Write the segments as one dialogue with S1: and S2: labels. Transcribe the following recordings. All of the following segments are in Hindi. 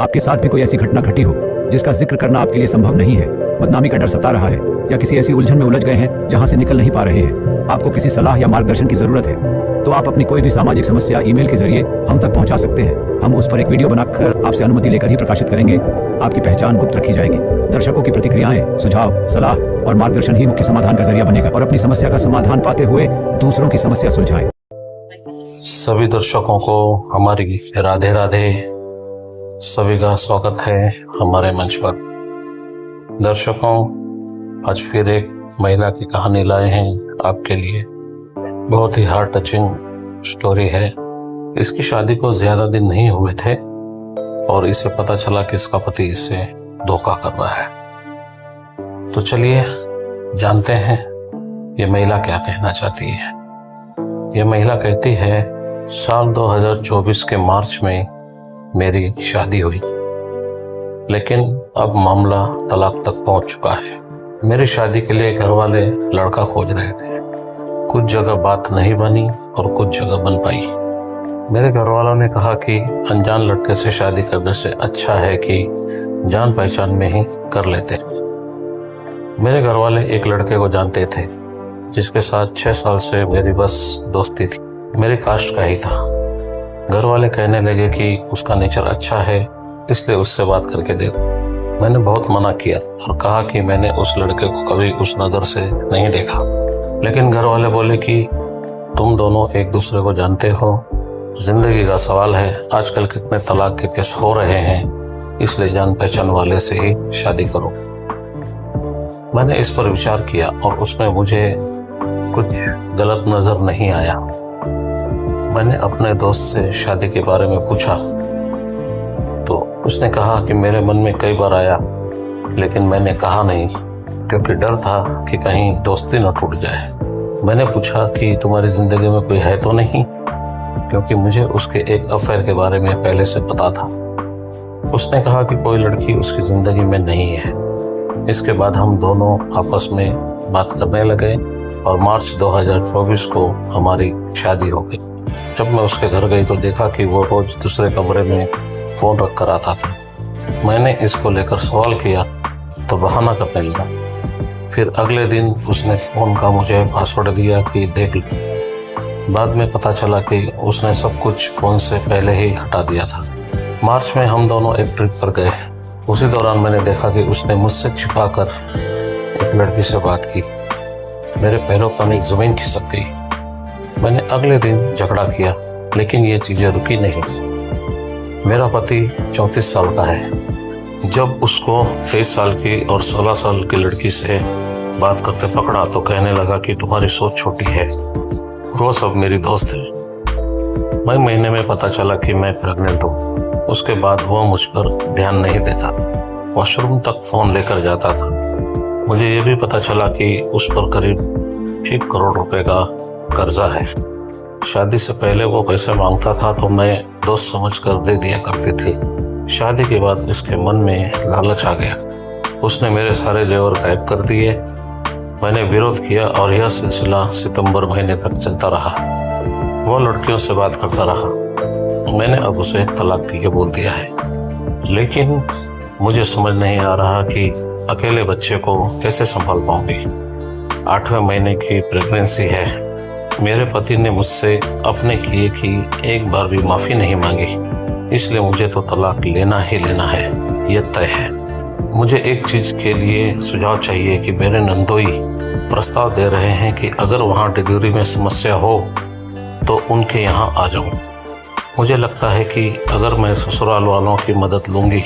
S1: आपके साथ भी कोई ऐसी घटना घटी हो जिसका जिक्र करना आपके लिए संभव नहीं है, बदनामी का डर सता रहा है, या किसी ऐसी उलझन में उलझ गए हैं जहां से निकल नहीं पा रहे हैं, आपको किसी सलाह या मार्गदर्शन की जरूरत है, तो आप अपनी कोई भी सामाजिक समस्या ईमेल के जरिए हम तक पहुंचा सकते हैं। हम उस पर एक वीडियो बनाकर आपसे अनुमति लेकर ही प्रकाशित करेंगे। आपकी पहचान गुप्त रखी जाएगी। दर्शकों की प्रतिक्रियाएं, सुझाव, सलाह और मार्गदर्शन ही मुख्य समाधान का जरिया बनेगा, और अपनी समस्या का समाधान पाते हुए दूसरों की समस्या सुलझाएं।
S2: सभी दर्शकों को हमारी राधे राधे। सभी का स्वागत है हमारे मंच पर। दर्शकों, आज फिर एक महिला की कहानी लाए हैं आपके लिए। बहुत ही हार्ट टचिंग स्टोरी है। इसकी शादी को ज्यादा दिन नहीं हुए थे और इसे पता चला कि इसका पति इसे धोखा कर रहा है। तो चलिए जानते हैं ये महिला क्या कहना चाहती है। ये महिला कहती है, साल 2024 के मार्च में मेरी शादी हुई, लेकिन अब मामला तलाक तक पहुंच चुका है। मेरी शादी के लिए घर वाले लड़का खोज रहे थे। कुछ जगह बात नहीं बनी और कुछ जगह बन पाई। मेरे घर वालों ने कहा कि अनजान लड़के से शादी करने से अच्छा है कि जान पहचान में ही कर लेते। मेरे घर वाले एक लड़के को जानते थे जिसके साथ 6 साल से मेरी बस दोस्ती थी। मेरी कास्ट का ही था। घर वाले कहने लगे कि उसका नेचर अच्छा है, इसलिए उससे बात करके देखो। मैंने बहुत मना किया और कहा कि मैंने उस लड़के को कभी उस नज़र से नहीं देखा, लेकिन घर वाले बोले कि तुम दोनों एक दूसरे को जानते हो, जिंदगी का सवाल है, आजकल कितने तलाक के केस हो रहे हैं, इसलिए जान पहचान वाले से ही शादी करो। मैंने इस पर विचार किया और उसमें मुझे कुछ गलत नजर नहीं आया। मैंने अपने दोस्त से शादी के बारे में पूछा तो उसने कहा कि मेरे मन में कई बार आया, लेकिन मैंने कहा नहीं क्योंकि डर था कि कहीं दोस्ती न टूट जाए। मैंने पूछा कि तुम्हारी जिंदगी में कोई है तो नहीं, क्योंकि मुझे उसके एक अफेयर के बारे में पहले से पता था। उसने कहा कि कोई लड़की उसकी जिंदगी में नहीं है। इसके बाद हम दोनों आपस में बात करने लगे और मार्च 2024 को हमारी शादी हो गई। जब मैं उसके घर गई तो देखा कि वो रोज दूसरे कमरे में फोन रख कर आता था। मैंने इसको लेकर सवाल किया तो बहाना करने लगा। फिर अगले दिन उसने फोन का मुझे पासवर्ड दिया कि देख लो। बाद में पता चला कि उसने सब कुछ फोन से पहले ही हटा दिया था। मार्च में हम दोनों एक ट्रिप पर गए। उसी दौरान मैंने देखा कि उसने मुझसे छिपाकर एक लड़की से बात की। मेरे पैरों तले जमीन खिसक गई। मैंने अगले दिन झगड़ा किया, लेकिन ये चीजें रुकी नहीं। मेरा पति 34 साल का है। जब उसको 23 साल की और 16 साल की लड़की से बात करते पकड़ा तो कहने लगा कि तुम्हारी सोच छोटी है। वो सब मेरी दोस्त है। मई महीने में पता चला कि मैं प्रेग्नेंट हूँ। उसके बाद वो मुझ पर ध्यान नहीं देता, वॉशरूम तक फोन लेकर जाता था। मुझे ये भी पता चला कि उस पर करीब 1 करोड़ रुपए का कर्जा है। शादी से पहले वो पैसे मांगता था तो मैं दोस्त समझकर दे दिया करती थी। शादी के बाद इसके मन में लालच आ गया। उसने मेरे सारे जेवर गायब कर दिए। मैंने विरोध किया और यह सिलसिला सितंबर महीने तक चलता रहा। वो लड़कियों से बात करता रहा। मैंने अब उसे तलाक के लिए बोल दिया है, लेकिन मुझे समझ नहीं आ रहा कि अकेले बच्चे को कैसे संभाल पाऊंगी। 8वें महीने की प्रेगनेंसी है। मेरे पति ने मुझसे अपने किए की एक बार भी माफी नहीं मांगी, इसलिए मुझे तो तलाक लेना ही लेना है, यह तय है। मुझे एक चीज के लिए सुझाव चाहिए कि मेरे नंदोई प्रस्ताव दे रहे हैं कि अगर वहाँ डिलीवरी में समस्या हो तो उनके यहाँ आ जाऊं। मुझे लगता है कि अगर मैं ससुराल वालों की मदद लूंगी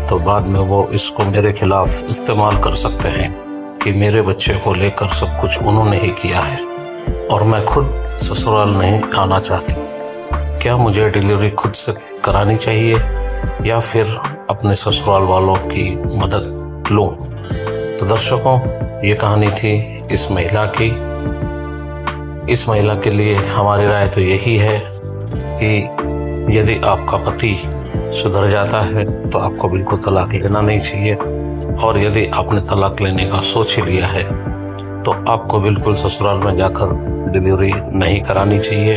S2: तो बाद में वो इसको मेरे खिलाफ इस्तेमाल कर सकते हैं कि मेरे बच्चे को लेकर सब कुछ उन्होंने ही किया है और मैं खुद ससुराल नहीं आना चाहती। क्या मुझे डिलीवरी खुद से करानी चाहिए या फिर अपने ससुराल वालों की मदद लूं? तो दर्शकों, ये कहानी थी इस महिला की। इस महिला के लिए हमारी राय तो यही है कि यदि आपका पति सुधर जाता है तो आपको बिल्कुल तलाक लेना नहीं चाहिए, और यदि आपने तलाक लेने का सोच ही लिया है तो आपको बिल्कुल ससुराल में जाकर डिलीवरी नहीं करानी चाहिए।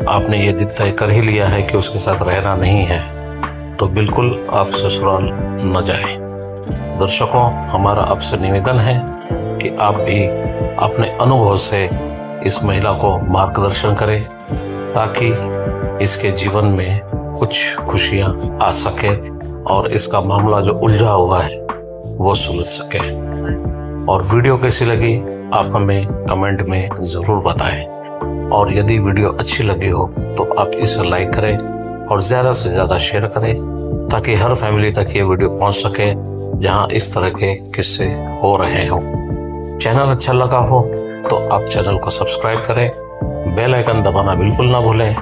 S2: आपने ये तय कर ही लिया है कि उसके साथ रहना नहीं है, तो बिल्कुल आप ससुराल न जाएं। दर्शकों, हमारा आपसे निवेदन है कि आप भी अपने अनुभव से इस महिला को मार्गदर्शन करें ताकि इसके जीवन में कुछ खुशियां आ सके और इसका मामला जो उलझा हुआ है वो सुलझ सके। और वीडियो कैसी लगी आप हमें कमेंट में जरूर बताएं। और यदि वीडियो अच्छी लगी हो तो आप इसे लाइक करें और ज्यादा से ज्यादा शेयर करें ताकि हर फैमिली तक ये वीडियो पहुंच सके जहां इस तरह के किस्से हो रहे हो। चैनल अच्छा लगा हो तो आप चैनल को सब्सक्राइब करें, बेल आइकन दबाना बिल्कुल ना भूलें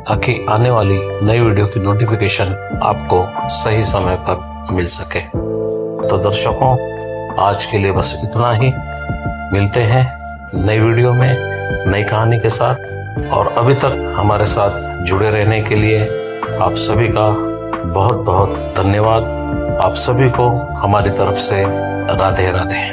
S2: ताकि आने वाली नई वीडियो की नोटिफिकेशन आपको सही समय पर मिल सके। तो दर्शकों, आज के लिए बस इतना ही। मिलते हैं नई वीडियो में नई कहानी के साथ। और अभी तक हमारे साथ जुड़े रहने के लिए आप सभी का बहुत बहुत धन्यवाद। आप सभी को हमारी तरफ से राधे राधे।